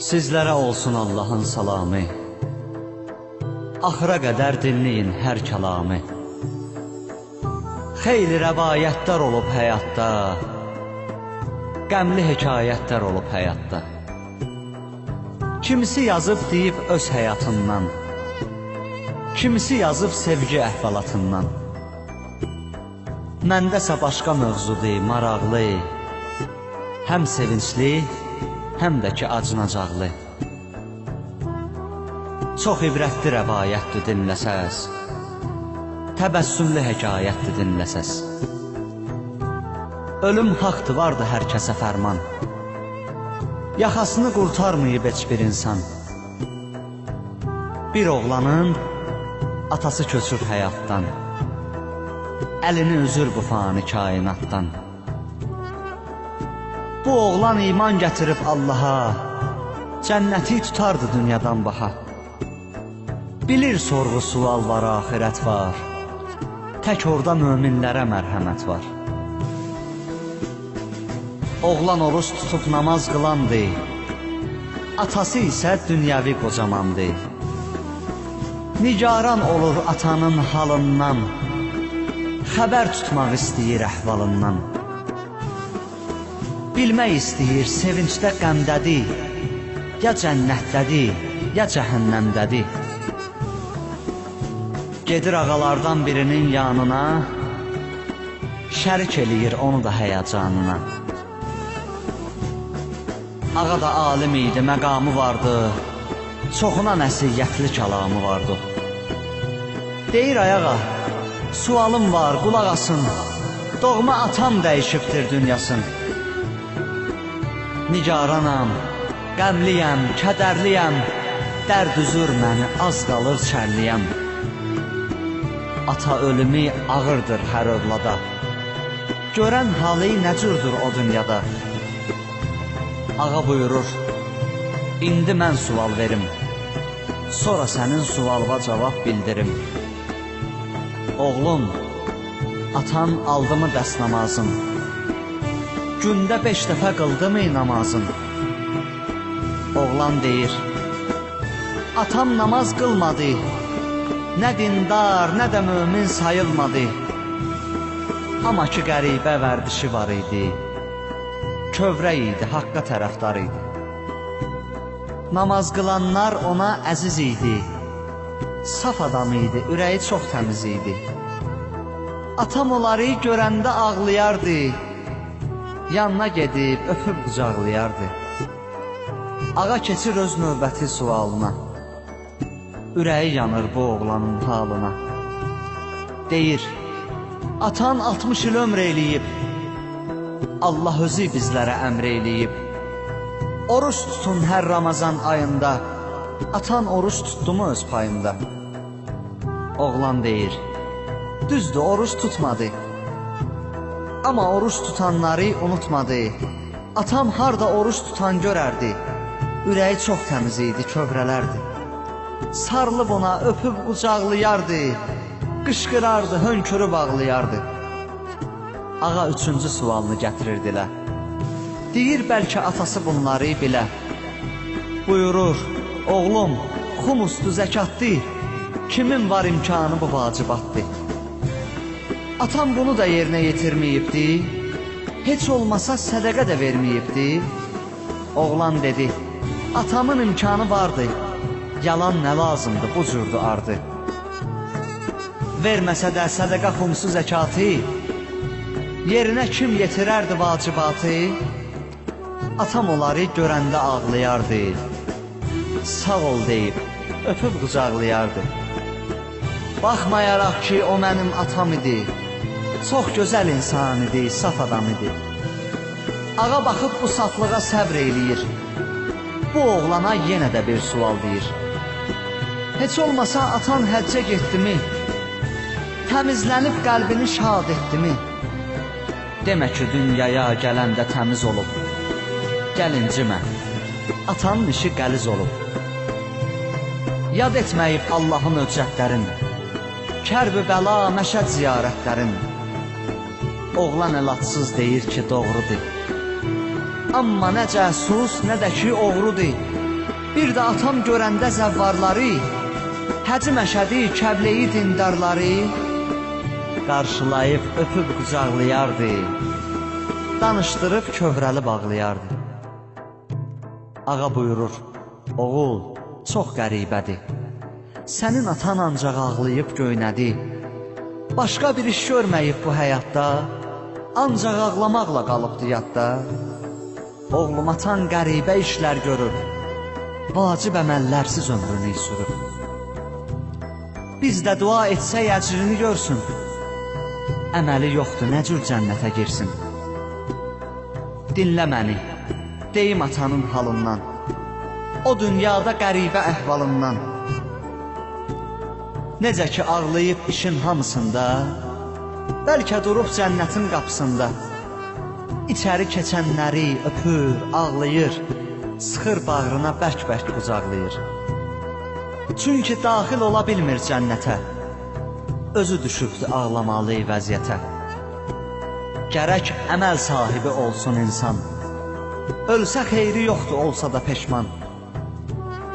Sizlərə olsun Allahın salamı, axıra qədər dinləyin hər kəlamı. Xeyli rəvayətlər olub həyatda, qəmli hekayətlər olub həyatda. Kimisi yazıb deyib öz həyatından, kimisi yazıb sevgi əhvalatından. Məndəsə başqa mövzudur, maraqlı, həm sevincli, həm də ki acınacaqlı. Çox ibrətli rəvayətdir dinləsəz, təbəssümlü hekayətdir dinləsəz. Ölüm haqdır, vardı hər kəsə fərman, yaxasını qurtarmayıb heç bir insan. Bir oğlanın atası köçür həyatdan, əlini üzür bu fani kainatdan. Bu oğlan iman gətirib Allaha, cənnəti tutardı dünyadan baha. Bilir sorğu sual var, axirət var, tək orada möminlərə mərhəmət var. Oğlan oruç tutub namaz qılandı, atası isə dünyəvi qocamandı. Nigaran olur atanın halından, xəbər tutmaq istəyir əhvalından. Bilmək istəyir sevincdə qəmdədir, ya cənnətdədir, ya cəhənnəmdədir. Gedir ağalardan birinin yanına, şərik eləyir onu da həyəcanına. Ağa da alim idi, məqamı vardı, çoxuna nəsiyyətli kəlamı vardı. Deyir ay ağa, sualım var, qulaq asın, doğma atam dəyişibdir dünyasın. Nigaranam, qəmliyəm, kədərliyəm, dərd üzür məni, az qalır çərliyəm. Ata ölümü ağırdır hər övlada, görən halı nə cürdür o dünyada. Ağa buyurur, indi mən sual verim, sonra sənin sualva cavab bildirim. Oğlum, atan aldı mı dəst namazın, gündə 5 dəfə qıldı mı namazın? Oğlan deyir, atam namaz qılmadı, nə dindar, nə də mömin sayılmadı. Amma ki qəribə vərdişi var idi, kövrək idi, haqqa tərəfdar idi. Namaz qılanlar ona əziz idi, saf adam idi, ürəyi çox təmiz idi. Atam onları görəndə ağlayardı, yanına gedib öpüb qucaqlayardı. Ağa keçir öz növbəti sualına, ürəyi yanır bu oğlanın halına. Deyir, atan 60 il ömr eləyib, Allah özü bizlərə əmr eləyib. Oruç tutun hər Ramazan ayında, atan oruç tutdu mu öz payında? Oğlan deyir, düzdür, oruç tutmadı, amma oruç tutanları unutmadı. Atam harda oruç tutan görərdi, ürəyi çox təmiz idi, kövrələrdi. Sarılıb ona öpüb qucaqlayardı, qışqırardı, hönkürüb ağlayardı. Ağa 3-cü sualını gətirirdilər. Deyir, bəlkə atası bunları bilə. Buyurur, oğlum, xumusdu, zəkatdır, kimin var imkanı bu vacibatdır? Atam bunu da yerinə yetirməyibdi, heç olmasa sədəqə də verməyibdi. Oğlan dedi, atamın imkanı vardı, yalan nə lazımdı, bu cürdü ardı. Verməsə də sədəqə xumsu zəkatı, yerinə kim yetirərdi vacibatı? Atam onları görəndə ağlayardı, sağ ol deyib, öpüb qucaqlayardı. Baxmayaraq ki, o mənim atam idi, çox gözəl insan idi, saf adam idi. Ağa baxıb bu saflığa səbr eləyir, bu oğlana yenə də bir sual deyir. Heç olmasa atan həccə getdimi, təmizlənib qəlbini şad etdimi? Demə ki, dünyaya gələndə təmiz olub, gəlincimə, atanın işi qəliz olub. Yad etməyib Allahın öcətlərin, kərb-i bəla, məşəd ziyarətlərin. Oğlan əlatsız deyir ki, doğrudur, amma nə cəsus, nə də ki oğrudur. Bir də atam görəndə zəvvarları, Həci Məşədi, Kəbləyi dindarları qarşılayıb, öpüb qucaqlayardı, danışdırıb kövrəli bağlayardı. Ağa buyurur, oğul, çox qəribədir. Sənin atan ancaq ağlayıb göynədi. Başqa bir iş görməyib bu həyatda, ancaq ağlamaqla qalıbdı yadda. Oğlum, atan qəribə işlər görüb, vacib əməllərsiz ömrünü sürüb. Biz də dua etsək əcrini görsün, əməli yoxdur, nə cür cənnətə girsin. Dinlə məni, deyim atanın halından, o dünyada qəribə əhvalından. Necə ki ağlayıb işin hamısında, bəlkə durub cənnətin qapısında. İçəri keçənləri öpür, ağlayır, sıxır bağrına bərk-bərk qucaqlayır. Çünki daxil ola bilmir cənnətə, özü düşübdür ağlamalı vəziyyətə. Gərək əməl sahibi olsun insan, ölsə xeyri yoxdur, olsa da peşman.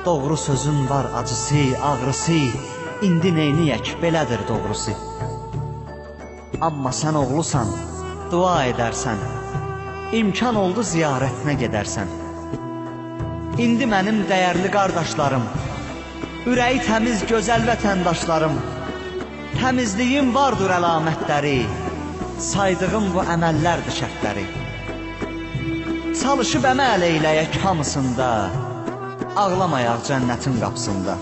Doğru sözün var acısı, ağrısı, indi neyniyək, belədir doğrusu. Amma sən oğlusan, dua edərsən, imkan oldu ziyarətinə gedərsən. İndi mənim dəyərli qardaşlarım, ürəyi təmiz gözəl vətəndaşlarım, təmizliyin vardır əlamətləri, saydığım bu əməllərdir şərtləri. Çalışıb əməl eyləyək hamısında, ağlamayaq cənnətin qapısında.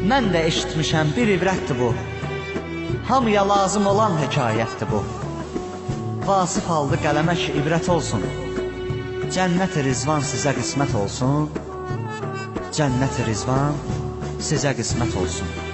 Mən də eşitmişəm, bir ibrətdir bu, hamıya lazım olan hekayətdir bu. Vasif aldı qələmə ki, ibrət olsun, cənnət-i rizvan sizə qismət olsun, cənnət-i rizvan sizə qismət olsun.